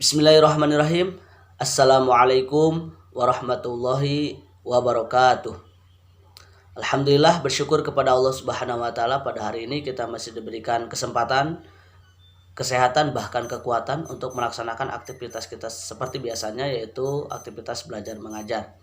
Bismillahirrahmanirrahim. Assalamualaikum warahmatullahi wabarakatuh. Alhamdulillah, bersyukur kepada Allah Subhanahu wa taala, pada hari ini kita masih diberikan kesempatan, kesehatan, bahkan kekuatan untuk melaksanakan aktivitas kita seperti biasanya, yaitu aktivitas belajar mengajar.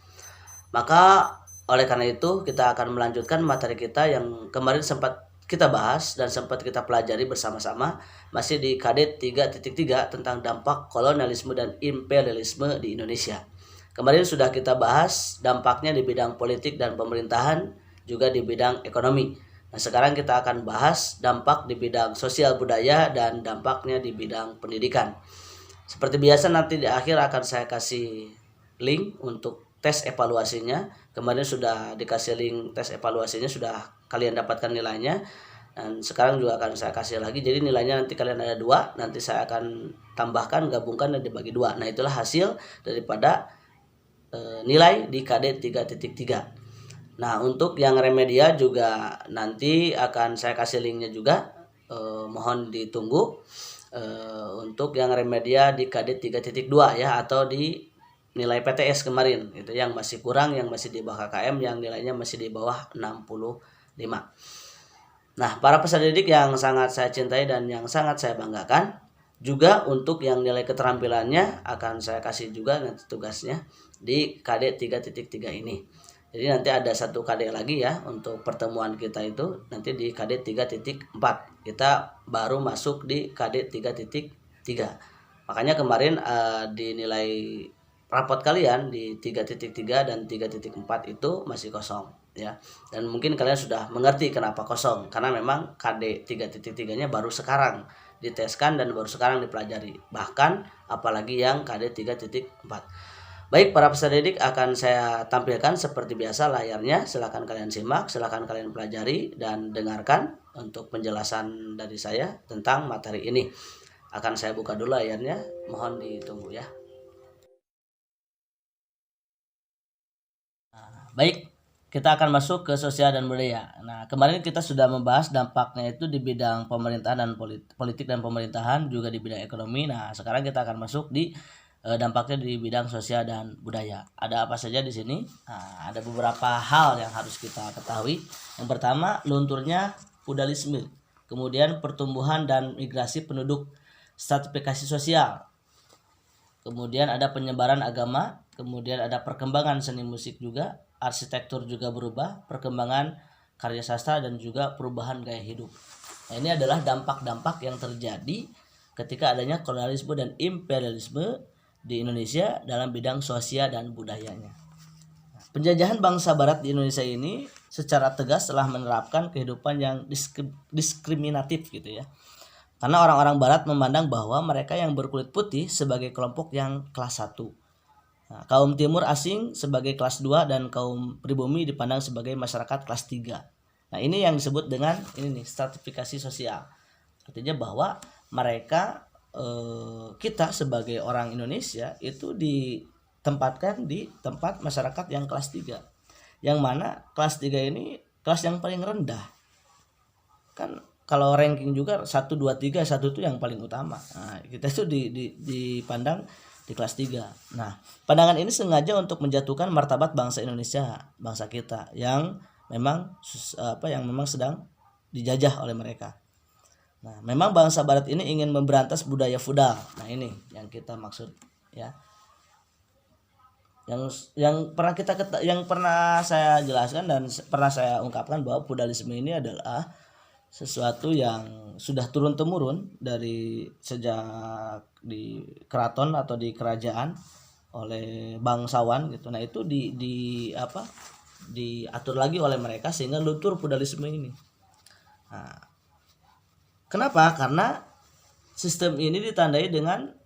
Maka oleh karena itu kita akan melanjutkan materi kita yang kemarin sempat kita bahas dan sempat kita pelajari bersama-sama, masih di KD 3.3 tentang dampak kolonialisme dan imperialisme di Indonesia. Kemarin sudah kita bahas dampaknya di bidang politik dan pemerintahan, juga di bidang ekonomi. Nah, sekarang kita akan bahas dampak di bidang sosial budaya dan dampaknya di bidang pendidikan. Seperti biasa, nanti di akhir akan saya kasih link untuk tes evaluasinya. Kemarin sudah dikasih link tes evaluasinya, sudah kalian dapatkan nilainya, dan sekarang juga akan saya kasih lagi. Jadi nilainya nanti kalian ada 2, nanti saya akan tambahkan, gabungkan, dan dibagi 2. Nah, itulah hasil daripada nilai di KD 3.3. Nah, untuk yang remedia juga nanti akan saya kasih linknya juga, mohon ditunggu. Untuk yang remedia di KD 3.2 ya, atau di nilai PTS kemarin itu yang masih kurang, yang masih di bawah KKM, yang nilainya masih di bawah 65. Nah, para peserta didik yang sangat saya cintai dan yang sangat saya banggakan, juga untuk yang nilai keterampilannya akan saya kasih juga nanti tugasnya di KD 3.3 ini. Jadi nanti ada satu KD lagi ya untuk pertemuan kita itu nanti di KD 3.4. Kita baru masuk di KD 3.3. Makanya kemarin dinilai rapot kalian di 3.3 dan 3.4 itu masih kosong ya. Dan mungkin kalian sudah mengerti kenapa kosong, karena memang KD 3.3-nya baru sekarang diteskan dan baru sekarang dipelajari. Bahkan apalagi yang KD 3.4. Baik, para peserta didik, akan saya tampilkan seperti biasa layarnya. Silakan kalian simak, silakan kalian pelajari dan dengarkan untuk penjelasan dari saya tentang materi ini. Akan saya buka dulu layarnya, mohon ditunggu ya. Baik, kita akan masuk ke sosial dan budaya. Nah, kemarin kita sudah membahas dampaknya itu di bidang pemerintahan dan politik dan pemerintahan, juga di bidang ekonomi. Nah, sekarang kita akan masuk di dampaknya di bidang sosial dan budaya. Ada apa saja di sini? Nah, ada beberapa hal yang harus kita ketahui. Yang pertama, lunturnya feudalisme, kemudian pertumbuhan dan migrasi penduduk, stratifikasi sosial, kemudian ada penyebaran agama, kemudian ada perkembangan seni musik juga, arsitektur juga berubah, perkembangan karya sastra, dan juga perubahan gaya hidup. Nah, ini adalah dampak-dampak yang terjadi ketika adanya kolonialisme dan imperialisme di Indonesia dalam bidang sosial dan budayanya. Penjajahan bangsa barat di Indonesia ini secara tegas telah menerapkan kehidupan yang diskriminatif gitu ya. Karena orang-orang barat memandang bahwa mereka yang berkulit putih sebagai kelompok yang kelas 1. Nah, kaum timur asing sebagai kelas 2 dan kaum pribumi dipandang sebagai masyarakat kelas 3. Nah, ini yang disebut dengan ini nih, stratifikasi sosial. Artinya bahwa mereka kita sebagai orang Indonesia itu ditempatkan di tempat masyarakat yang kelas 3. Yang mana kelas 3 ini kelas yang paling rendah. Kan kalau ranking juga 1 2 3, 1 itu yang paling utama. Nah, kita itu dipandang di kelas 3. Nah, pandangan ini sengaja untuk menjatuhkan martabat bangsa Indonesia, bangsa kita yang memang sedang dijajah oleh mereka. Nah, memang bangsa barat ini ingin memberantas budaya feudal. Nah, ini yang kita maksud ya. Yang pernah saya jelaskan dan pernah saya ungkapkan bahwa feudalisme ini adalah sesuatu yang sudah turun temurun dari sejak di keraton atau di kerajaan oleh bangsawan gitu. Nah, itu diatur lagi oleh mereka sehingga luntur feudalisme ini. Nah, kenapa? Karena sistem ini ditandai dengan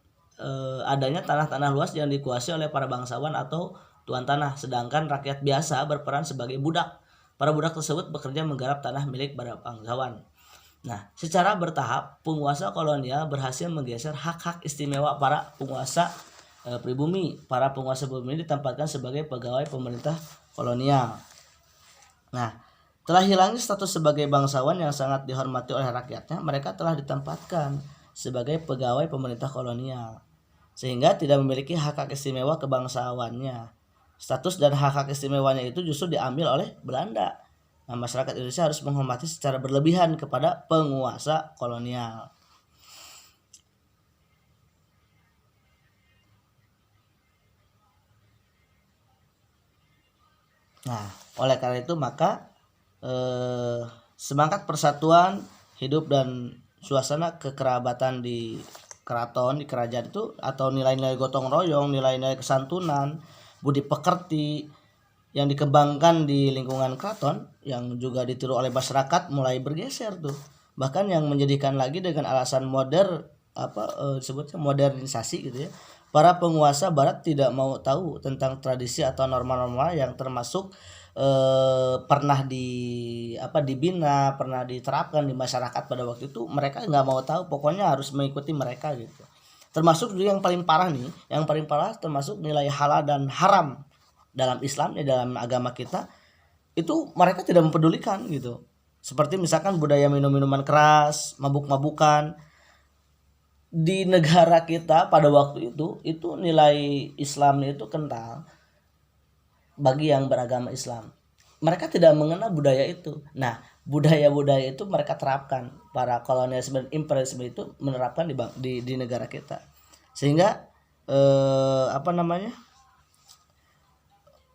adanya tanah-tanah luas yang dikuasai oleh para bangsawan atau tuan tanah, sedangkan rakyat biasa berperan sebagai budak. Para budak tersebut bekerja menggarap tanah milik para bangsawan. Nah, secara bertahap penguasa kolonial berhasil menggeser hak-hak istimewa para penguasa pribumi. Para penguasa pribumi ditempatkan sebagai pegawai pemerintah kolonial. Nah, telah hilangnya status sebagai bangsawan yang sangat dihormati oleh rakyatnya, mereka telah ditempatkan sebagai pegawai pemerintah kolonial. sehingga tidak memiliki hak-hak istimewa kebangsawannya. Status dan hak-hak istimewanya itu justru diambil oleh Belanda. Nah, masyarakat Indonesia harus menghormati secara berlebihan kepada penguasa kolonial. Nah, oleh karena itu maka semangat persatuan hidup dan suasana kekerabatan di keraton, di kerajaan itu, atau nilai-nilai gotong royong, nilai-nilai kesantunan, budi pekerti yang dikembangkan di lingkungan keraton yang juga ditiru oleh masyarakat mulai bergeser tuh. Bahkan yang menjadikan lagi dengan alasan disebutnya modernisasi gitu ya. Para penguasa barat tidak mau tahu tentang tradisi atau norma-norma yang termasuk dibina, pernah diterapkan di masyarakat pada waktu itu. Mereka nggak mau tahu, pokoknya harus mengikuti mereka gitu. Termasuk juga yang paling parah termasuk nilai halal dan haram dalam Islam, dalam agama kita itu mereka tidak mempedulikan gitu. Seperti misalkan budaya minum-minuman keras, mabuk-mabukan. Di negara kita pada waktu itu nilai Islamnya itu kental bagi yang beragama Islam. Mereka tidak mengenal budaya itu. Nah, budaya-budaya itu mereka terapkan. Para kolonialisme dan imperialisme itu menerapkan di negara kita. Sehingga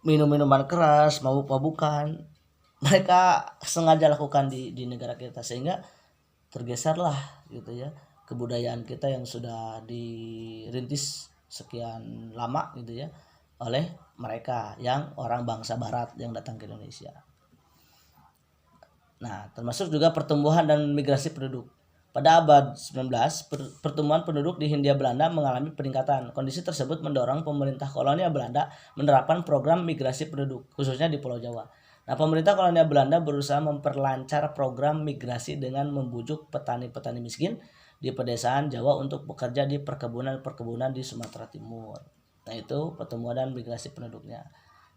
minum-minuman keras, mabuk-mabukan mereka sengaja lakukan di negara kita, sehingga tergeserlah gitu ya kebudayaan kita yang sudah dirintis sekian lama gitu ya oleh mereka yang orang bangsa barat yang datang ke Indonesia. Nah, termasuk juga pertumbuhan dan migrasi penduduk. Pada abad 19, pertumbuhan penduduk di Hindia Belanda mengalami peningkatan. Kondisi tersebut mendorong pemerintah kolonial Belanda menerapkan program migrasi penduduk, khususnya di Pulau Jawa. Nah, pemerintah kolonial Belanda berusaha memperlancar program migrasi dengan membujuk petani-petani miskin di pedesaan Jawa untuk bekerja di perkebunan di Sumatera Timur. Nah, itu pertumbuhan dan migrasi penduduknya.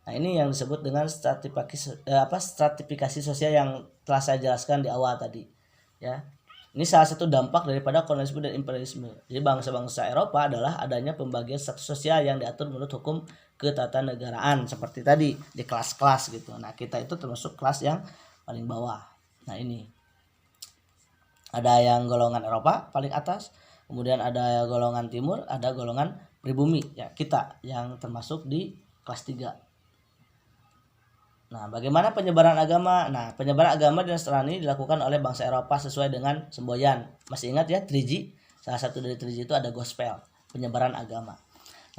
Nah, ini yang disebut dengan stratifikasi sosial yang telah saya jelaskan di awal tadi. Ya. Ini salah satu dampak daripada kolonialisme dan imperialisme. Jadi bangsa-bangsa Eropa adalah adanya pembagian status sosial yang diatur menurut hukum ketatanegaraan seperti tadi di kelas-kelas gitu. Nah, kita itu termasuk kelas yang paling bawah. Nah, ini ada yang golongan Eropa paling atas, kemudian ada golongan timur, ada golongan pribumi ya, kita yang termasuk di kelas 3. Nah, bagaimana penyebaran agama? Nah, penyebaran agama di Nasrani dilakukan oleh bangsa Eropa sesuai dengan semboyan. Masih ingat ya 3G? Salah satu dari 3G itu ada gospel, penyebaran agama.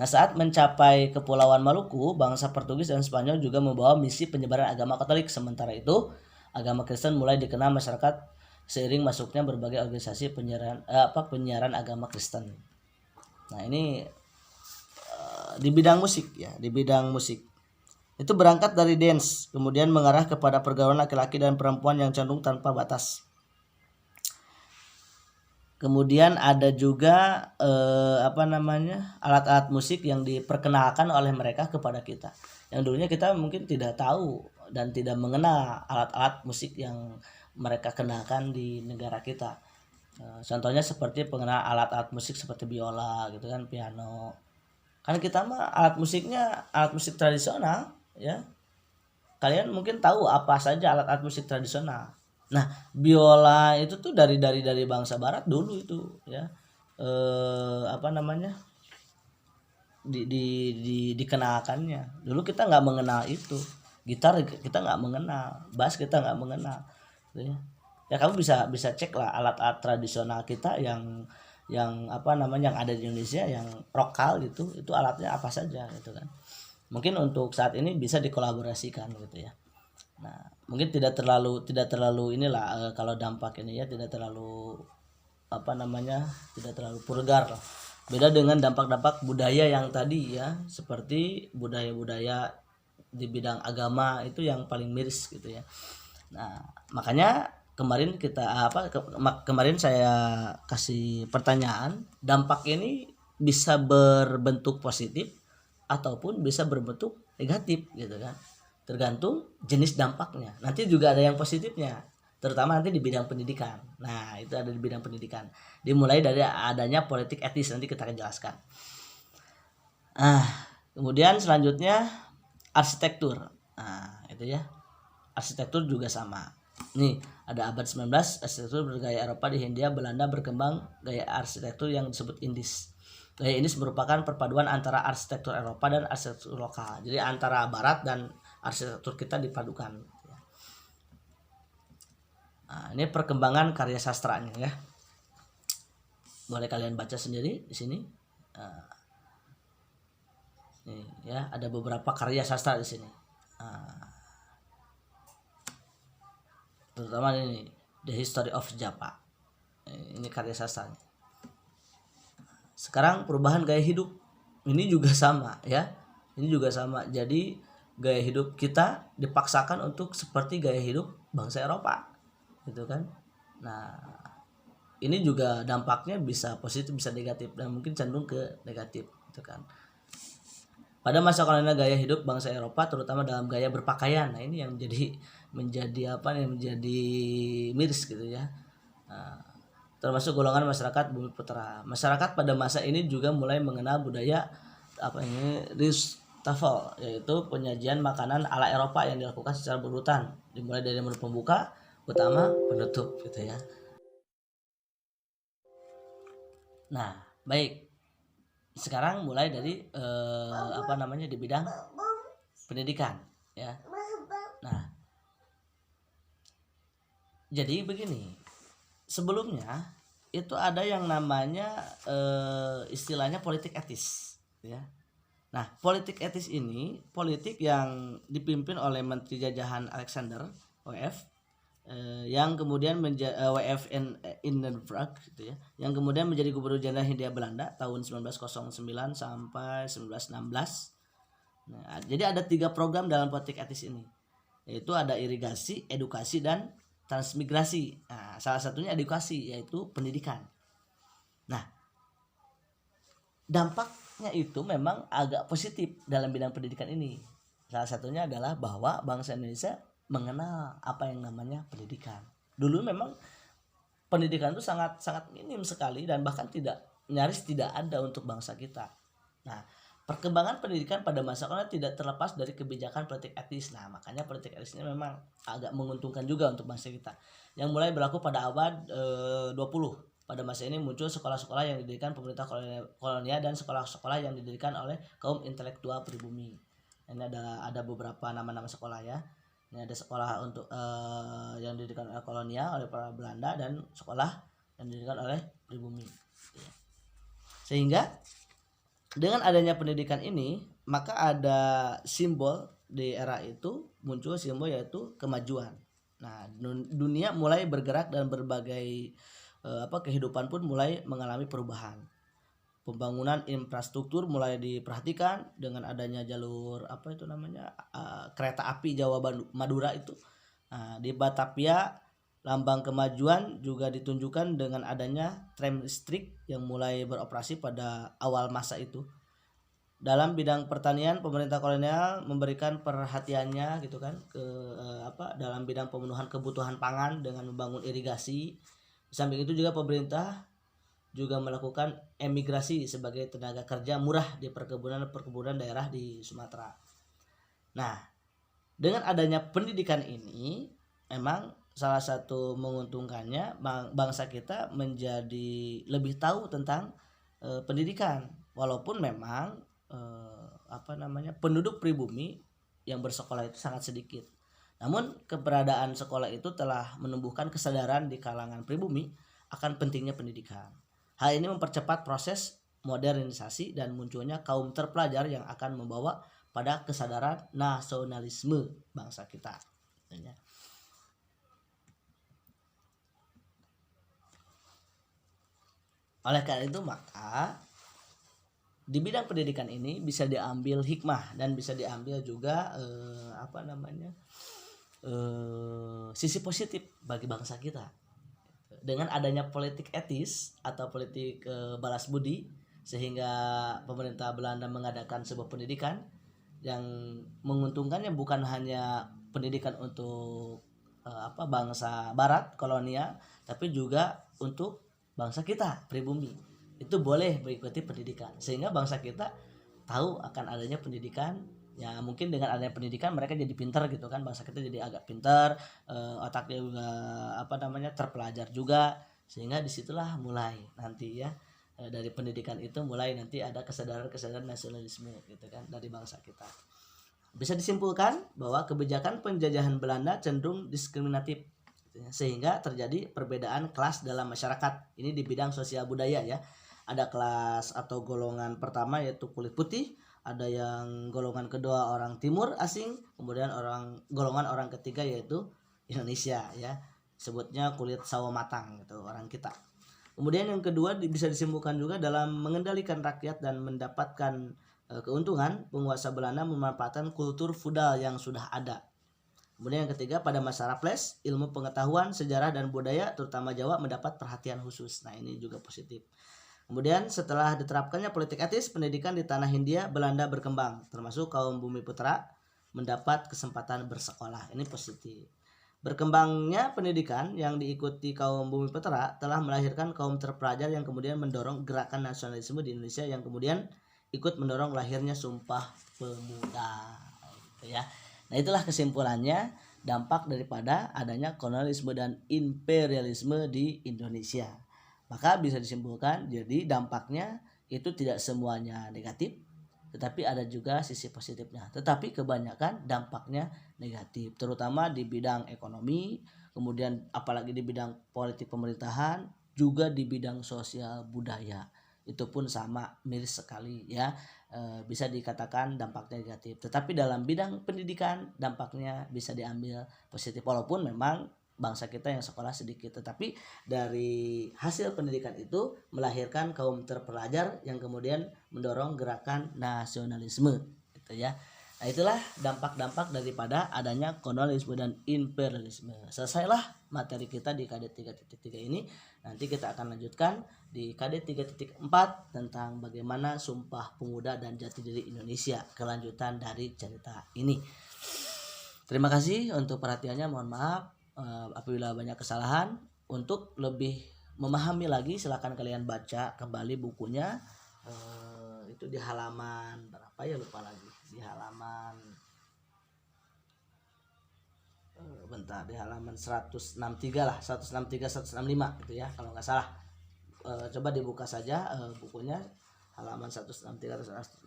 Nah, saat mencapai Kepulauan Maluku, bangsa Portugis dan Spanyol juga membawa misi penyebaran agama Katolik. Sementara itu, agama Kristen mulai dikenal masyarakat seiring masuknya berbagai organisasi penyiaran agama Kristen. Nah, ini di bidang musik ya, di bidang musik. Itu berangkat dari dance, kemudian mengarah kepada pergaulan laki-laki dan perempuan yang cenderung tanpa batas. Kemudian ada juga alat-alat musik yang diperkenalkan oleh mereka kepada kita. Yang dulunya kita mungkin tidak tahu dan tidak mengenal alat-alat musik yang mereka kenalkan di negara kita. Contohnya seperti pengenalan alat-alat musik seperti biola gitu kan, piano. Kan kita mah alat musiknya alat musik tradisional ya. Kalian mungkin tahu apa saja alat-alat musik tradisional. Nah, biola itu tuh dari bangsa barat dulu itu ya. Dikenalkannya. Dulu kita nggak mengenal itu. Gitar kita nggak mengenal, bass kita nggak mengenal. Ya kamu bisa cek lah alat-alat tradisional kita yang ada di Indonesia yang lokal gitu, itu alatnya apa saja gitu kan. Mungkin untuk saat ini bisa dikolaborasikan gitu ya. Nah, mungkin tidak terlalu kalau dampak ini ya tidak terlalu tidak terlalu vulgar lah. Beda dengan dampak-dampak budaya yang tadi ya, seperti budaya-budaya di bidang agama itu yang paling miris gitu ya. Nah, makanya kemarin saya kasih pertanyaan, dampak ini bisa berbentuk positif ataupun bisa berbentuk negatif gitu kan, tergantung jenis dampaknya. Nanti juga ada yang positifnya, terutama nanti di bidang pendidikan. Nah, itu ada di bidang pendidikan, dimulai dari adanya politik etis, nanti kita akan jelaskan. Ah, kemudian selanjutnya arsitektur. Nah, itu ya. Arsitektur juga sama. Nih, ada abad 19 arsitektur bergaya Eropa di Hindia Belanda berkembang gaya arsitektur yang disebut Indis. Gaya Indis merupakan perpaduan antara arsitektur Eropa dan arsitektur lokal. Jadi antara barat dan arsitektur kita dipadukan. Nah, ini perkembangan karya sastranya ya. Boleh kalian baca sendiri di sini. Nah, nih ya, ada beberapa karya sastra di sini. Nah, terutama ini The History of Java. Ini karya sastranya. Sekarang perubahan gaya hidup ini juga sama ya. Ini juga sama. Jadi gaya hidup kita dipaksakan untuk seperti gaya hidup bangsa Eropa, gitu kan. Nah, ini juga dampaknya bisa positif bisa negatif dan mungkin cenderung ke negatif, gitu kan. Pada masa kolonial gaya hidup bangsa Eropa terutama dalam gaya berpakaian. Nah, ini yang menjadi apa nih menjadi miris gitu ya. Nah, termasuk golongan masyarakat bumi putra. Masyarakat pada masa ini juga mulai mengenal budaya apa ini Ristoffel, yaitu penyajian makanan ala Eropa yang dilakukan secara berurutan, dimulai dari menu pembuka, utama, penutup gitu ya. Nah, baik. Sekarang mulai dari apa namanya di bidang pendidikan ya. Nah, jadi begini. Sebelumnya itu ada yang namanya istilahnya politik etis ya. Nah, politik etis ini politik yang dipimpin oleh Menteri Jajahan Alexander WF yang kemudian WF Hindenburg gitu ya, yang kemudian menjadi Gubernur Jenderal Hindia Belanda tahun 1909 sampai 1916. Nah, jadi ada 3 program dalam politik etis ini, yaitu ada irigasi, edukasi, dan transmigrasi. Nah, salah satunya edukasi yaitu pendidikan. Nah, dampaknya itu memang agak positif dalam bidang pendidikan ini. Salah satunya adalah bahwa bangsa Indonesia mengenal apa yang namanya pendidikan. Dulu memang pendidikan itu sangat sangat minim sekali dan bahkan nyaris tidak ada untuk bangsa kita. Nah, perkembangan pendidikan pada masa kolonial tidak terlepas dari kebijakan politik etis. Nah, makanya politik etis ini memang agak menguntungkan juga untuk bangsa kita. Yang mulai berlaku pada abad 20. Pada masa ini muncul sekolah-sekolah yang didirikan pemerintah kolonial dan sekolah-sekolah yang didirikan oleh kaum intelektual pribumi. Ini ada beberapa nama-nama sekolah ya. Ini ada sekolah untuk yang didirikan oleh kolonial oleh para Belanda dan sekolah yang didirikan oleh pribumi. Sehingga dengan adanya pendidikan ini, maka ada simbol di era itu muncul simbol yaitu kemajuan. Nah, dunia mulai bergerak dan berbagai kehidupan pun mulai mengalami perubahan. Pembangunan infrastruktur mulai diperhatikan dengan adanya jalur kereta api Jawa Madura itu. Nah, di Batavia lambang kemajuan juga ditunjukkan dengan adanya tram listrik yang mulai beroperasi pada awal masa itu. Dalam bidang pertanian, pemerintah kolonial memberikan perhatiannya gitu kan ke dalam bidang pemenuhan kebutuhan pangan dengan membangun irigasi. Di samping itu juga pemerintah juga melakukan emigrasi sebagai tenaga kerja murah di perkebunan daerah di Sumatera. Nah, dengan adanya pendidikan ini memang salah satu menguntungkannya bangsa kita menjadi lebih tahu tentang pendidikan, walaupun memang penduduk pribumi yang bersekolah itu sangat sedikit. Namun keberadaan sekolah itu telah menumbuhkan kesadaran di kalangan pribumi akan pentingnya pendidikan. Hal ini mempercepat proses modernisasi dan munculnya kaum terpelajar yang akan membawa pada kesadaran nasionalisme bangsa kita. Oleh karena itu maka di bidang pendidikan ini bisa diambil hikmah dan bisa diambil juga sisi positif bagi bangsa kita. Dengan adanya politik etis atau politik balas budi, sehingga pemerintah Belanda mengadakan sebuah pendidikan yang menguntungkannya bukan hanya pendidikan untuk bangsa barat kolonial, tapi juga untuk bangsa kita pribumi. Itu boleh mengikuti pendidikan sehingga bangsa kita tahu akan adanya pendidikan. Ya mungkin dengan adanya pendidikan mereka jadi pintar gitu kan, bangsa kita jadi agak pintar, otaknya juga terpelajar juga, sehingga disitulah mulai nanti ya, dari pendidikan itu mulai nanti ada kesadaran nasionalisme gitu kan dari bangsa kita. Bisa disimpulkan bahwa kebijakan penjajahan Belanda cenderung diskriminatif, sehingga terjadi perbedaan kelas dalam masyarakat. Ini di bidang sosial budaya ya. Ada kelas atau golongan pertama yaitu kulit putih, ada yang golongan kedua orang timur asing, kemudian golongan orang ketiga yaitu Indonesia ya. Sebutnya kulit sawo matang gitu, orang kita. Kemudian yang kedua bisa disimpulkan juga dalam mengendalikan rakyat dan mendapatkan keuntungan, penguasa Belanda memanfaatkan kultur feudal yang sudah ada. Kemudian yang ketiga, pada masa Raffles, ilmu pengetahuan, sejarah dan budaya terutama Jawa mendapat perhatian khusus. Nah, ini juga positif. Kemudian setelah diterapkannya politik etis, pendidikan di tanah Hindia Belanda berkembang, termasuk kaum Bumiputera mendapat kesempatan bersekolah. Ini positif. Berkembangnya pendidikan yang diikuti kaum Bumiputera telah melahirkan kaum terpelajar yang kemudian mendorong gerakan nasionalisme di Indonesia, yang kemudian ikut mendorong lahirnya Sumpah Pemuda gitu ya. Nah, itulah kesimpulannya dampak daripada adanya kolonialisme dan imperialisme di Indonesia. Maka bisa disimpulkan jadi dampaknya itu tidak semuanya negatif, tetapi ada juga sisi positifnya. Tetapi kebanyakan dampaknya negatif, terutama di bidang ekonomi, kemudian apalagi di bidang politik pemerintahan, juga di bidang sosial budaya. Itu pun sama, miris sekali ya, bisa dikatakan dampaknya negatif. Tetapi dalam bidang pendidikan dampaknya bisa diambil positif, walaupun memang bangsa kita yang sekolah sedikit, tetapi dari hasil pendidikan itu melahirkan kaum terpelajar yang kemudian mendorong gerakan nasionalisme gitu ya. Nah, itulah dampak-dampak daripada adanya kolonialisme dan imperialisme. Selesailah materi kita di KD 3.3 ini. Nanti kita akan lanjutkan di KD 3.4 tentang bagaimana Sumpah Pemuda dan Jati Diri Indonesia, kelanjutan dari cerita ini. Terima kasih untuk perhatiannya. Mohon maaf apabila banyak kesalahan. Untuk lebih memahami lagi silakan kalian baca kembali bukunya. Itu di halaman berapa ya, lupa lagi, di halaman di halaman 163 lah, 163 165 gitu ya kalau nggak salah. Coba dibuka saja bukunya, halaman 163 165,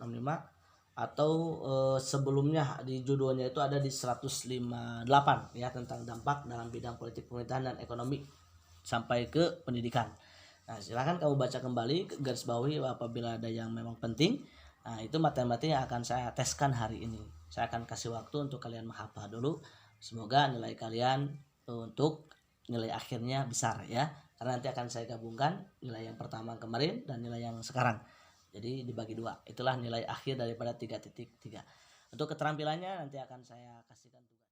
atau sebelumnya di judulnya itu ada di 158 ya, tentang dampak dalam bidang politik pemerintahan dan ekonomi sampai ke pendidikan. Nah, silakan kamu baca kembali, garis bawahi apabila ada yang memang penting. Nah, itu materi-materi yang akan saya teskan hari ini. Saya akan kasih waktu untuk kalian menghafal dulu. Semoga nilai kalian untuk nilai akhirnya besar ya. Karena nanti akan saya gabungkan nilai yang pertama kemarin dan nilai yang sekarang. Jadi dibagi dua. Itulah nilai akhir daripada 3.3. Untuk keterampilannya nanti akan saya kasihkan tugas.